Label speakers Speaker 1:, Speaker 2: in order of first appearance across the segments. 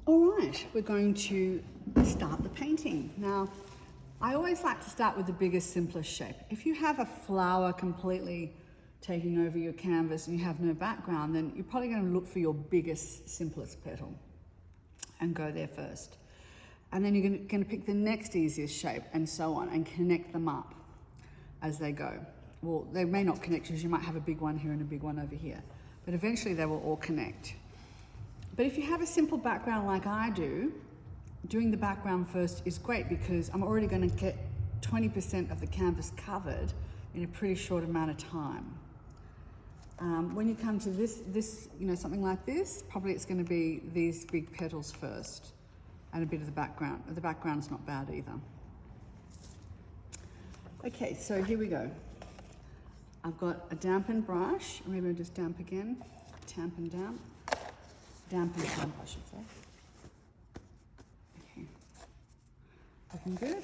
Speaker 1: All right, we're going to start the painting. Now, I always like to start with the biggest, simplest shape. If you have a flower completely taking over your canvas and you have no background, then you're probably going to look for your biggest, simplest petal and go there first. And then you're going to pick the next easiest shape and so on and connect them up as they go. Well, they may not connect because you might have a big one here and a big one over here, but eventually they will all connect. But if you have a simple background like I do, doing the background first is great because I'm already going to get 20% of the canvas covered in a pretty short amount of time. When you come to this, you know, something like this, probably it's going to be these big petals first and a bit of the background. The background's not bad either. Okay, so here we go. I've got a dampened brush. Maybe I'll just damp again. Tamp and damp. Damp and damp, I should say. Okay. Looking good.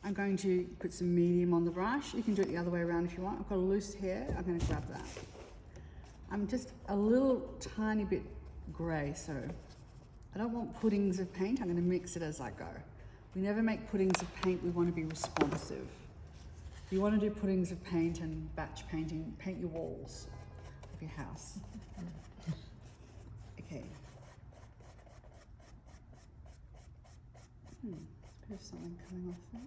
Speaker 1: I'm going to put some medium on the brush. You can do it the other way around if you want. I've got a loose hair. I'm going to grab that. I'm just a little tiny bit grey, so I don't want puddings of paint. I'm going to mix it as I go. We never make puddings of paint. We want to be responsive. If you want to do puddings of paint and batch painting, paint your walls of your house. Okay. There's a bit of something coming off there.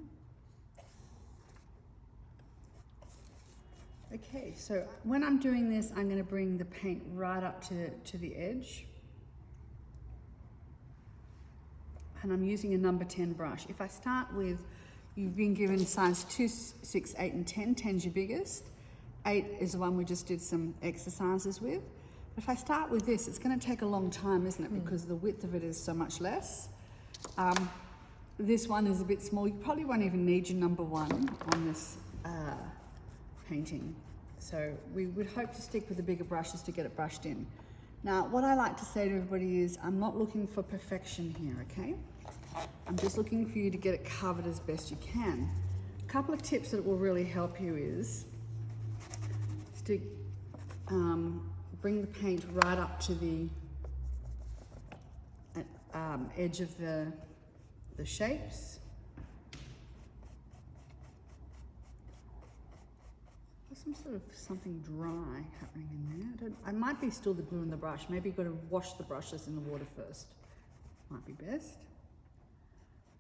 Speaker 1: Okay, so when I'm doing this, I'm going to bring the paint right up to the edge. And I'm using a number 10 brush. If I start with, you've been given size 2, 6, 8 and 10. 10's your biggest. 8 is the one we just did some exercises with. But if I start with this, it's going to take a long time, isn't it? Because the width of it is so much less. This one is a bit small. You probably won't even need your number 1 on this painting. So we would hope to stick with the bigger brushes to get it brushed in. Now, what I like to say to everybody is I'm not looking for perfection here, okay? I'm just looking for you to get it covered as best you can. A couple of tips that will really help you is to bring the paint right up to the edge of the shapes. Some sort of something dry happening in there. I might be still the glue in the brush. Maybe you've got to wash the brushes in the water first. Might be best.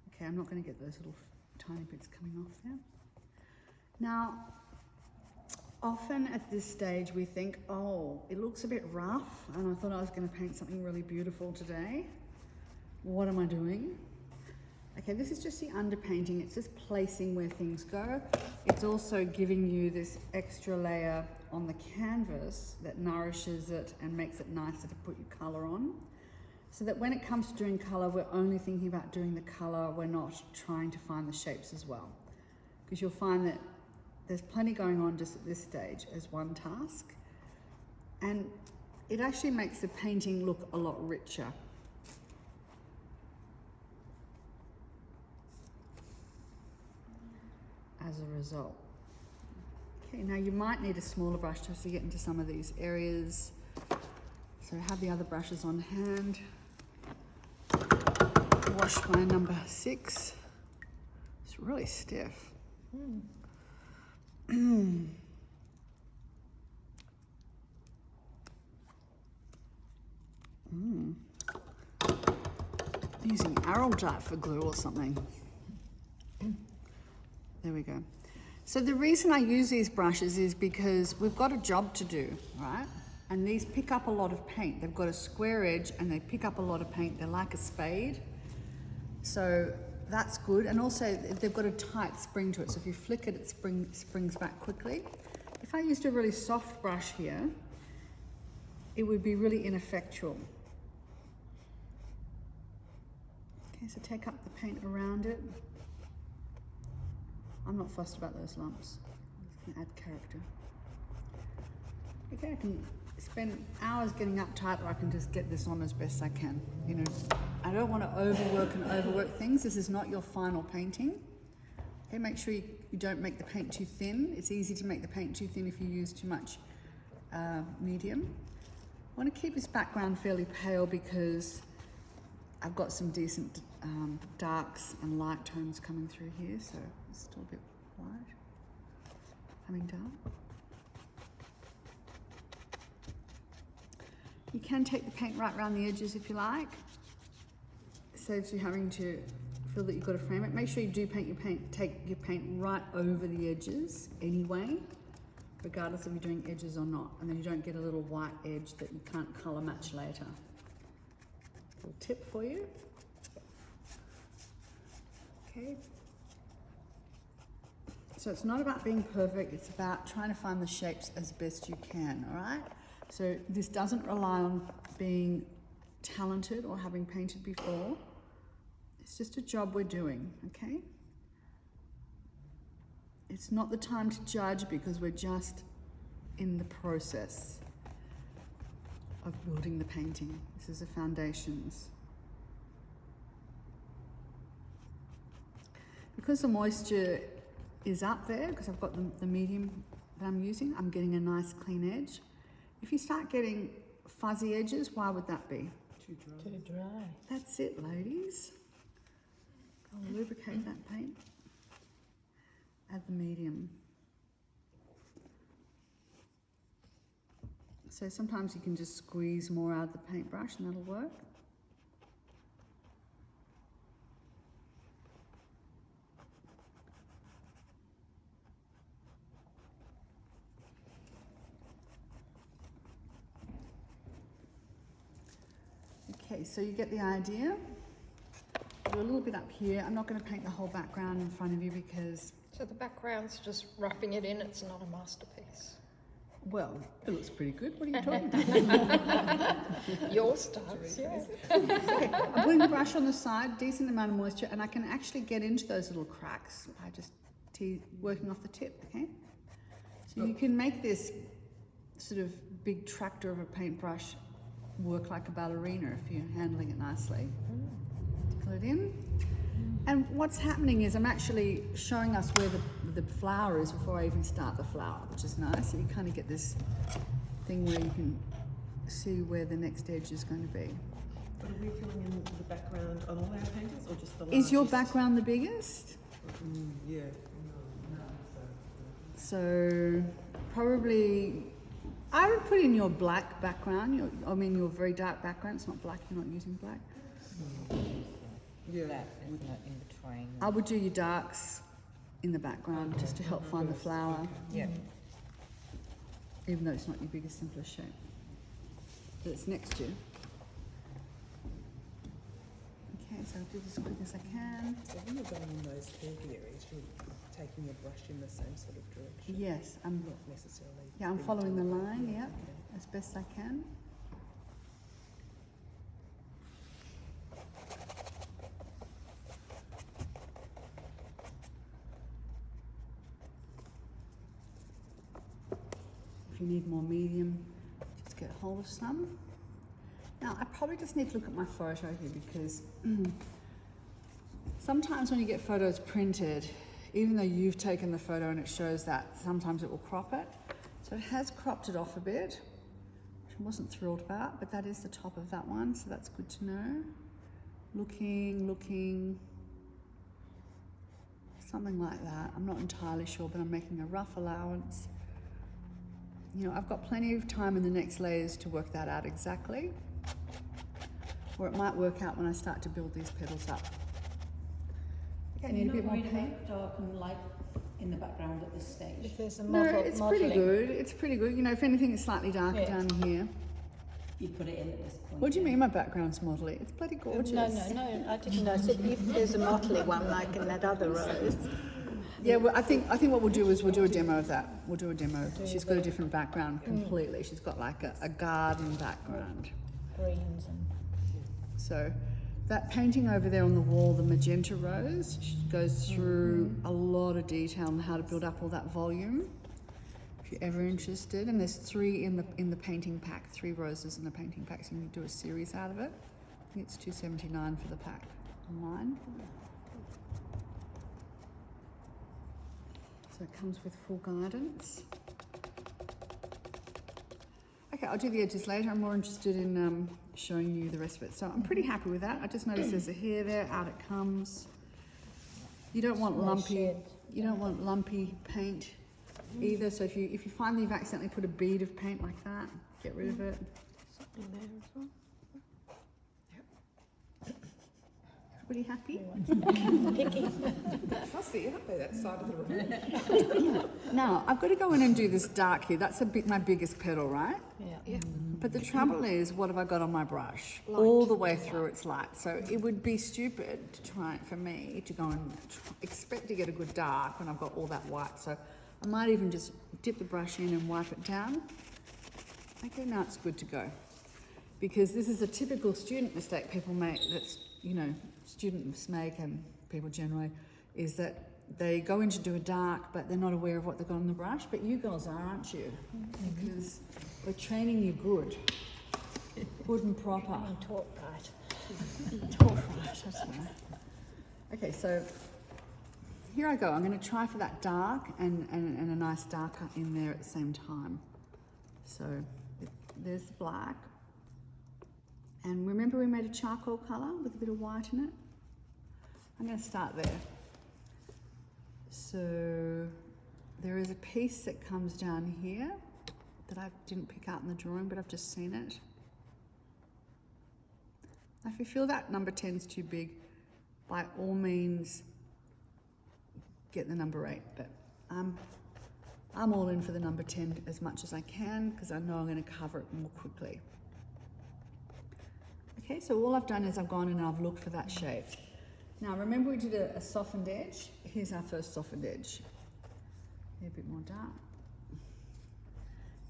Speaker 1: Okay, I'm not going to get those little tiny bits coming off there. Now, often at this stage we think, oh, it looks a bit rough and I thought I was going to paint something really beautiful today. What am I doing? Okay, this is just the underpainting. It's just placing where things go. It's also giving you this extra layer on the canvas that nourishes it and makes it nicer to put your colour on. So that when it comes to doing colour, we're only thinking about doing the colour. We're not trying to find the shapes as well. Because you'll find that there's plenty going on just at this stage as one task. And it actually makes the painting look a lot richer. As a result. Okay, now you might need a smaller brush just to get into some of these areas. So have the other brushes on hand. Wash my number 6. It's really stiff. Using arrow dart for glue or something. There we go. So the reason I use these brushes is because we've got a job to do, right? And these pick up a lot of paint. They've got a square edge and they pick up a lot of paint. They're like a spade. So that's good. And also they've got a tight spring to it. So if you flick it, it springs back quickly. If I used a really soft brush here, it would be really ineffectual. Okay, so take up the paint around it. I'm not fussed about those lumps. I can add character. Okay, I can spend hours getting uptight, or I can just get this on as best I can. You know, I don't want to overwork things. This is not your final painting. Okay, make sure you don't make the paint too thin. It's easy to make the paint too thin if you use too much medium. I want to keep this background fairly pale because I've got some decent darks and light tones coming through here, so it's still a bit white coming down. You can take the paint right around the edges if you like. It saves you having to feel that you've got to frame it. Make sure you do take your paint right over the edges anyway, regardless of you doing edges or not, and then you don't get a little white edge that you can't colour match later. A little tip for you. Okay. So it's not about being perfect, it's about trying to find the shapes as best you can, all right? So this doesn't rely on being talented or having painted before. It's just a job we're doing, okay? It's not the time to judge because we're just in the process of building the painting. This is the foundations. Because the moisture is up there, because I've got the medium that I'm using, I'm getting a nice clean edge. If you start getting fuzzy edges, why would that be?
Speaker 2: Too dry.
Speaker 3: Too dry.
Speaker 1: That's it, ladies. I'll lubricate that paint. Add the medium. So sometimes you can just squeeze more out of the paintbrush and that'll work. Okay, so you get the idea. Do a little bit up here. I'm not going to paint the whole background in front of you because...
Speaker 3: So the background's just roughing it in, it's not a masterpiece.
Speaker 1: Well, it looks pretty good. What are you talking about?
Speaker 3: Yours does, yeah.
Speaker 1: Okay, I'm putting the brush on the side, decent amount of moisture, and I can actually get into those little cracks by just working off the tip, okay? So you can make this sort of big tractor of a paintbrush work like a ballerina if you're handling it nicely. Pull it in. And what's happening is I'm actually showing us where the flower is before I even start the flower, which is nice. So you kind of get this thing where you can see where the next edge is going to be.
Speaker 2: But are we filling in the background on all our paintings or just the
Speaker 1: Is your
Speaker 2: largest?
Speaker 1: background the biggest?
Speaker 2: Yeah.
Speaker 1: So probably, I would put in your black background, your very dark background. It's not black, you're not using black.
Speaker 2: Yeah.
Speaker 4: That is not in between.
Speaker 1: I would do your darks in the background just to help find the flower,
Speaker 4: Yeah.
Speaker 1: even though it's not your biggest, simplest shape. But it's next to you. Okay, so I'll do this as quick as I can.
Speaker 2: So when you're going in those curvy areas, you're taking your brush in the same sort of direction.
Speaker 1: Yes,
Speaker 2: Not necessarily.
Speaker 1: I'm
Speaker 2: being
Speaker 1: following the
Speaker 2: too-
Speaker 1: line,
Speaker 2: yeah,
Speaker 1: yeah,
Speaker 2: okay.
Speaker 1: as best I can. If you need more medium, just get hold of some. Now, I probably just need to look at my photo here because sometimes when you get photos printed, even though you've taken the photo and it shows that, sometimes it will crop it. So it has cropped it off a bit, which I wasn't thrilled about, but that is the top of that one, so that's good to know. Looking, something like that. I'm not entirely sure, but I'm making a rough allowance. You know, I've got plenty of time in the next layers to work that out exactly. Or it might work out when I start to build these petals up. Okay, I need a bit more paint.
Speaker 5: Dark and light in the background at this stage.
Speaker 3: If there's a
Speaker 1: No,
Speaker 3: model,
Speaker 1: it's
Speaker 3: modelling.
Speaker 1: pretty good. It's pretty good. You know, if anything, it's slightly darker
Speaker 3: Yeah.
Speaker 1: down here.
Speaker 5: You'd put it in at this point.
Speaker 1: What do you mean my background's modelly? It's bloody gorgeous.
Speaker 3: No, I didn't know. I said if there's a motley one like in that other rose.
Speaker 1: Yeah, well, I think what we'll do is we'll do a demo of that. We'll do a demo. She's got a different background completely. She's got like a garden background.
Speaker 3: Greens and
Speaker 1: So that painting over there on the wall, the magenta rose, goes through a lot of detail on how to build up all that volume. If you're ever interested, and there's 3 in the painting pack, 3 roses in the painting pack, so you can do a series out of it. I think it's $2.79 for the pack online. So it comes with full guidance. Okay, okay, I'll do the edges later. I'm more interested in showing you the rest of it. So I'm pretty happy with that. I just noticed there's a hair there, out it comes. You don't want lumpy paint either. So if you find that you've accidentally put a bead of paint like that, get rid of it.
Speaker 3: Something there as well.
Speaker 1: Everybody happy?
Speaker 2: Fussy, aren't they, that side of the room?
Speaker 1: Now, I've got to go in and do this dark here. That's my biggest petal, right?
Speaker 3: Yeah.
Speaker 1: But the trouble is, what have I got on my brush? All the way through it's light. So it would be stupid to try for me to go and expect to get a good dark when I've got all that white. So I might even just dip the brush in and wipe it down. Okay, now it's good to go. Because this is a typical student mistake people make, that's, students make and people generally, is that they go in to do a dark, but they're not aware of what they've got on the brush. But you girls are, aren't you? Because we're training you good and proper.
Speaker 3: Being taught right.
Speaker 1: Taught right, that's right. Okay, so here I go. I'm going to try for that dark and a nice darker in there at the same time. So there's the black. And remember we made a charcoal colour with a bit of white in it? I'm going to start there. So there is a piece that comes down here that I didn't pick out in the drawing, but I've just seen it. Now, if you feel that number 10 is too big, by all means get the number 8, but I'm all in for the number 10 as much as I can because I know I'm going to cover it more quickly. Okay, so all I've done is I've gone and I've looked for that shape. Now remember we did a softened edge. Here's our first softened edge. A bit more dark.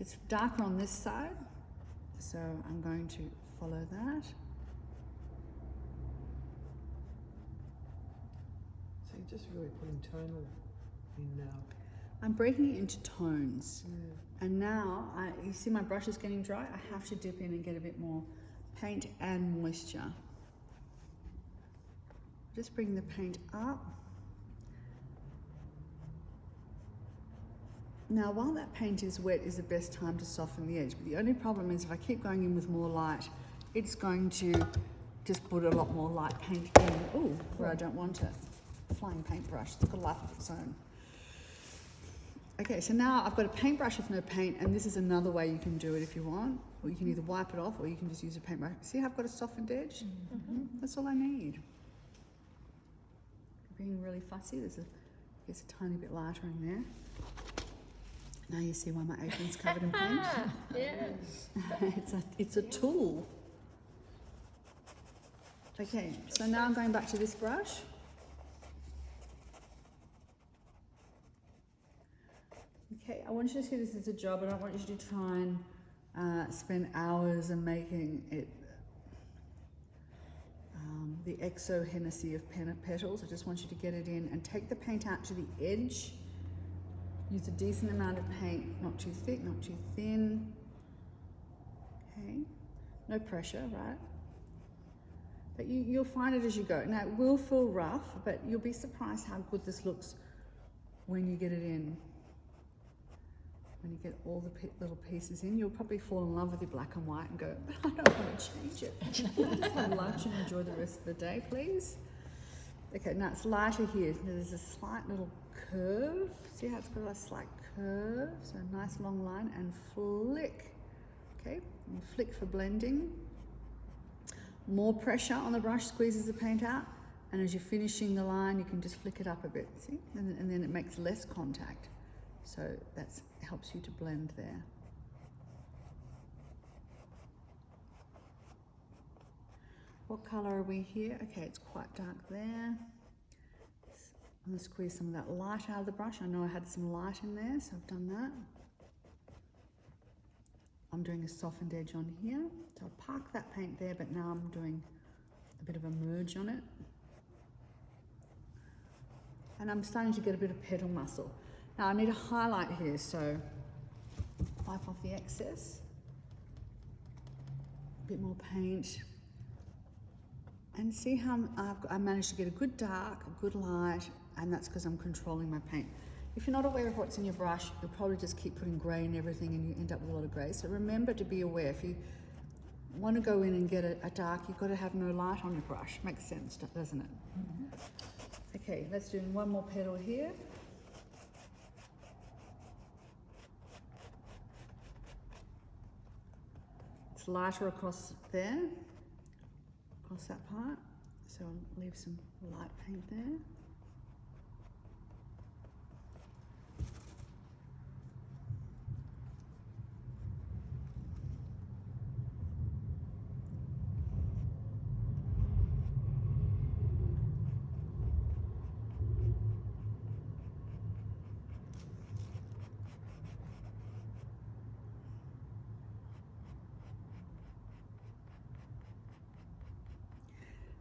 Speaker 1: It's darker on this side, so I'm going to follow that.
Speaker 2: So you're just really putting tonal in now.
Speaker 1: I'm breaking it into tones. And now, you see my brush is getting dry. I have to dip in and get a bit more paint and moisture. Just bring the paint up. Now, while that paint is wet is the best time to soften the edge, but the only problem is if I keep going in with more light, it's going to just put a lot more light paint in, where I don't want it. Flying paintbrush, it's got a life of its own. Okay, so now I've got a paintbrush with no paint, and this is another way you can do it if you want, or you can either wipe it off or you can just use a paintbrush. See how I've got a softened edge? That's all I need. Being really fussy, there's a tiny bit lighter in there. Now you see why my apron's covered in paint.
Speaker 3: Yes.
Speaker 1: It's a tool. Okay, so now I'm going back to this brush. Okay, I want you to see this as a job. I don't want you to try and spend hours in making it the exo Hennessy of petals. I just want you to get it in and take the paint out to the edge. Use a decent amount of paint, not too thick, not too thin. Okay, no pressure, right? But you'll find it as you go. Now it will feel rough, but you'll be surprised how good this looks when you get it in. When you get all the little pieces in, you'll probably fall in love with your black and white and go, but I don't want to change it. Have lunch and enjoy the rest of the day, please. Okay, now it's lighter here. There's a slight little curve. See how it's got a slight curve? So a nice long line and flick. Okay, and flick for blending. More pressure on the brush squeezes the paint out, and as you're finishing the line, you can just flick it up a bit, see? And then it makes less contact. So that helps you to blend there. What color are we here? Okay, it's quite dark there. I'm going to squeeze some of that light out of the brush. I know I had some light in there, so I've done that. I'm doing a softened edge on here. So I'll park that paint there, but now I'm doing a bit of a merge on it. And I'm starting to get a bit of petal muscle. Now I need a highlight here, so wipe off the excess. A bit more paint. And see how I managed to get a good dark, a good light, and that's because I'm controlling my paint. If you're not aware of what's in your brush, you'll probably just keep putting grey in everything and you end up with a lot of grey. So remember to be aware. If you want to go in and get a dark, you've got to have no light on your brush. Makes sense, doesn't it? Mm-hmm. Okay, let's do one more petal here. It's lighter across there, across that part. So I'll leave some light paint there.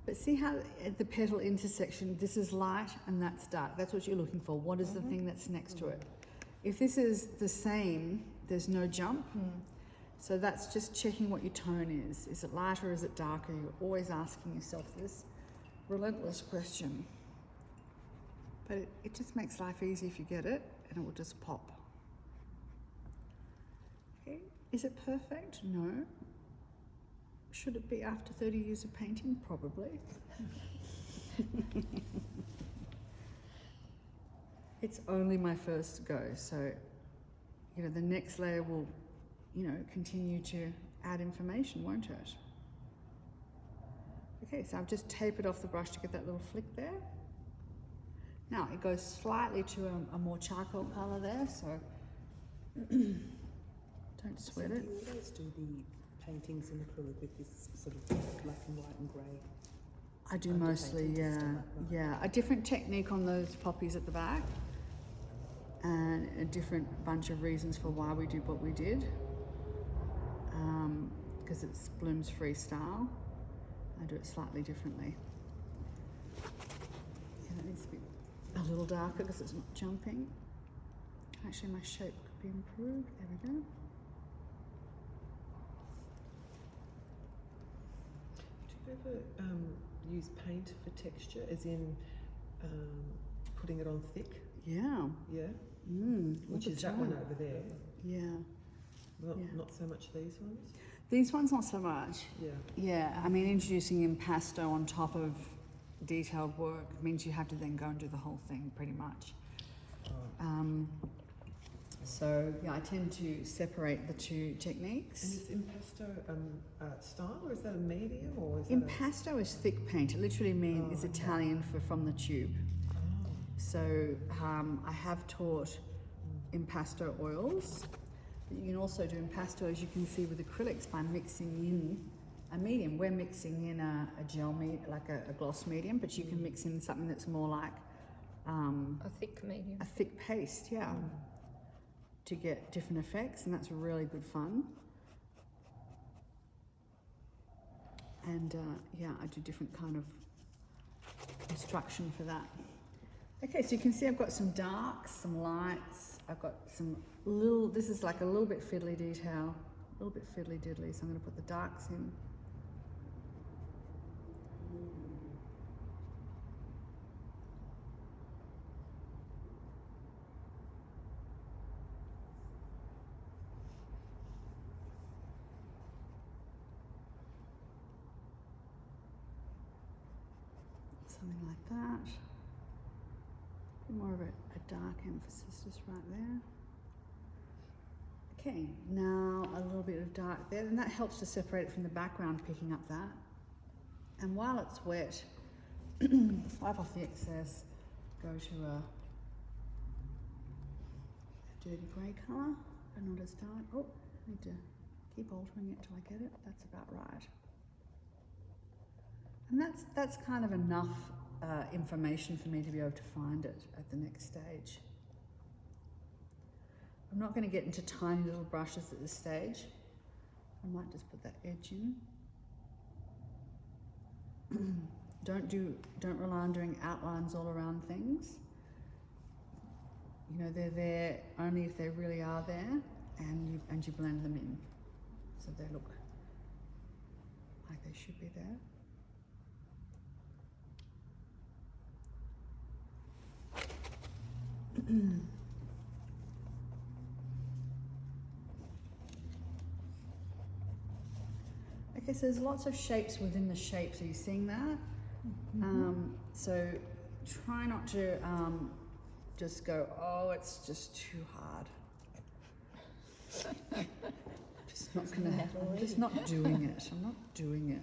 Speaker 1: But see how at the petal intersection, this is light and that's dark. That's what you're looking for. What is the thing that's next to it? If this is the same, there's no jump. So that's just checking what your tone is. Is it lighter or is it darker? You're always asking yourself this relentless question. But it just makes life easy if you get it, and it will just pop. Okay. Is it perfect? No. Should it be after 30 years of painting? Probably. It's only my first go, so the next layer will, continue to add information, won't it? Okay, so I've just tapered off the brush to get that little flick there. Now it goes slightly to a more charcoal colour there, so don't sweat it.
Speaker 2: Do you always do the paintings in acrylic with this sort of black and white and grey?
Speaker 1: I do mostly, yeah. Yeah, a different technique on those poppies at the back, and a different bunch of reasons for why we do what we did. Because it's Bloom's freestyle. I do it slightly differently. Yeah, that needs to be a little darker because it's not jumping. Actually, my shape could be improved. There we go.
Speaker 2: Do you ever use paint for texture, as in putting it on thick?
Speaker 1: Yeah.
Speaker 2: Yeah?
Speaker 1: All
Speaker 2: Which
Speaker 1: the
Speaker 2: is that one
Speaker 1: time.
Speaker 2: over there?
Speaker 1: Yeah.
Speaker 2: Not so much these ones?
Speaker 1: These ones not so much.
Speaker 2: Yeah.
Speaker 1: Yeah, I mean, introducing impasto on top of detailed work means you have to then go and do the whole thing pretty much. So yeah, I tend to separate the two techniques.
Speaker 2: And is impasto style, or is that a medium, or is
Speaker 1: Impasto is thick paint. It literally means is Italian for from the tube. So I have taught impasto oils. But you can also do impasto, as you can see, with acrylics by mixing in a medium. We're mixing in a gel like a gloss medium, but you can mix in something that's more like
Speaker 3: A thick medium.
Speaker 1: a thick paste, yeah, to get different effects, and that's really good fun. And yeah, I do different kind of instruction for that. Okay, so you can see I've got some darks, some lights, I've got some this is like a little bit fiddly detail, a little bit fiddly diddly, so I'm going to put the darks in. Something like that. More of a dark emphasis just right there. Okay, now a little bit of dark there, and that helps to separate it from the background, picking up that. And while it's wet, wipe off the excess, go to a dirty grey colour, but not as dark. Oh, I need to keep altering it till I get it. That's about right. And that's kind of enough information for me to be able to find it at the next stage. I'm not going to get into tiny little brushes at this stage. I might just put that edge in. Don't rely on doing outlines all around things. They're there only if they really are there, and you blend them in so they look like they should be there. so there's lots of shapes within the shapes. Are you seeing that? So try not to just go, oh, it's just too hard. I'm just not doing it. I'm not doing it.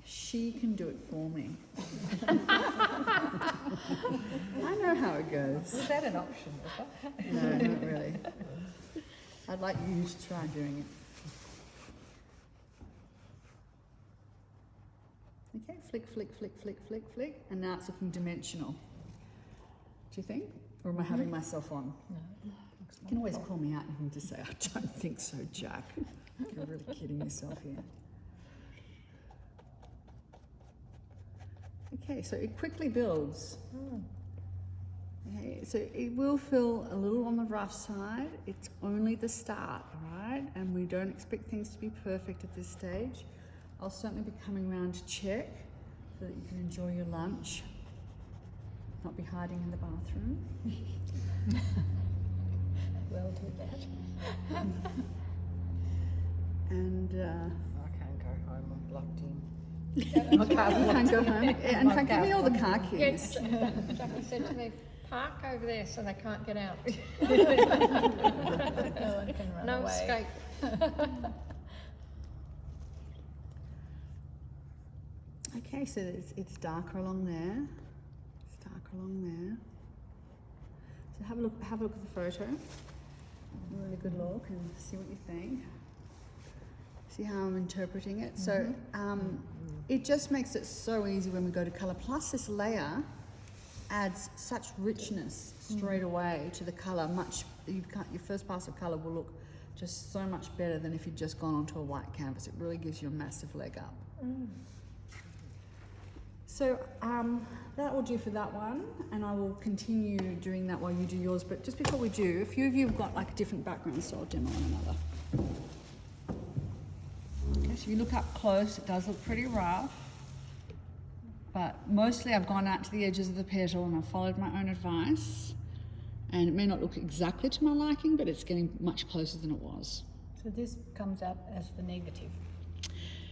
Speaker 1: She can do it for me. I know how it goes.
Speaker 3: Is that an option?
Speaker 1: No, not really. I'd like you to try doing it. Okay, flick, flick, flick, flick, flick, flick, and now it's looking dimensional. Do you think? Or am I having myself on?
Speaker 3: No.
Speaker 1: You can always call me out and you can just say, I don't think so, Jack. You're really kidding yourself here. Okay, so it quickly builds. Okay, so it will feel a little on the rough side. It's only the start, right? And we don't expect things to be perfect at this stage. I'll certainly be coming around to check so that you can enjoy your lunch, not be hiding in the bathroom.
Speaker 3: We'll do that.
Speaker 1: And
Speaker 2: I can't go home. I'm blocked in.
Speaker 1: you can't go home. Yeah, in fact, give me all the car keys.
Speaker 4: Jackie said to me, park over there so they can't get out.
Speaker 3: No one can run
Speaker 4: No
Speaker 3: away.
Speaker 4: escape.
Speaker 1: Okay, so it's darker along there. It's darker along there. So have a look at the photo. Have a really good look and see what you think. See how I'm interpreting it. So it just makes it so easy when we go to colour. Plus this layer adds such richness straight away to the colour. Your first pass of colour will look just so much better than if you'd just gone onto a white canvas. It really gives you a massive leg up. So that will do for that one, and I will continue doing that while you do yours. But just before we do, a few of you have got like a different background, so I'll demo one another. Okay, so if you look up close, it does look pretty rough, but mostly I've gone out to the edges of the petal and I've followed my own advice, and it may not look exactly to my liking, but it's getting much closer than it was.
Speaker 3: So this comes out as the negative.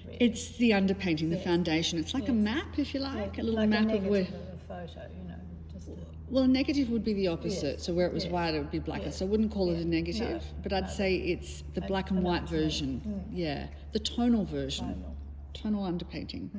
Speaker 3: Really.
Speaker 1: It's the underpainting, the
Speaker 3: Yes.
Speaker 1: foundation. It's like a
Speaker 3: Yes.
Speaker 1: map, if you like,
Speaker 3: Yeah,
Speaker 1: a little
Speaker 3: like
Speaker 1: map
Speaker 3: a
Speaker 1: of where.
Speaker 3: negative of a photo, you know, just a,
Speaker 1: Well, a negative would be the opposite.
Speaker 3: Yes,
Speaker 1: So where it was
Speaker 3: yes,
Speaker 1: white, it would be blacker.
Speaker 3: yes,
Speaker 1: So I wouldn't call it
Speaker 3: yeah,
Speaker 1: a negative,
Speaker 3: no,
Speaker 1: but I'd
Speaker 3: no.
Speaker 1: say it's the black and
Speaker 3: I know
Speaker 1: white
Speaker 3: what you mean.
Speaker 1: version. Yeah, the tonal version.
Speaker 3: Tonal.
Speaker 1: Tonal underpainting.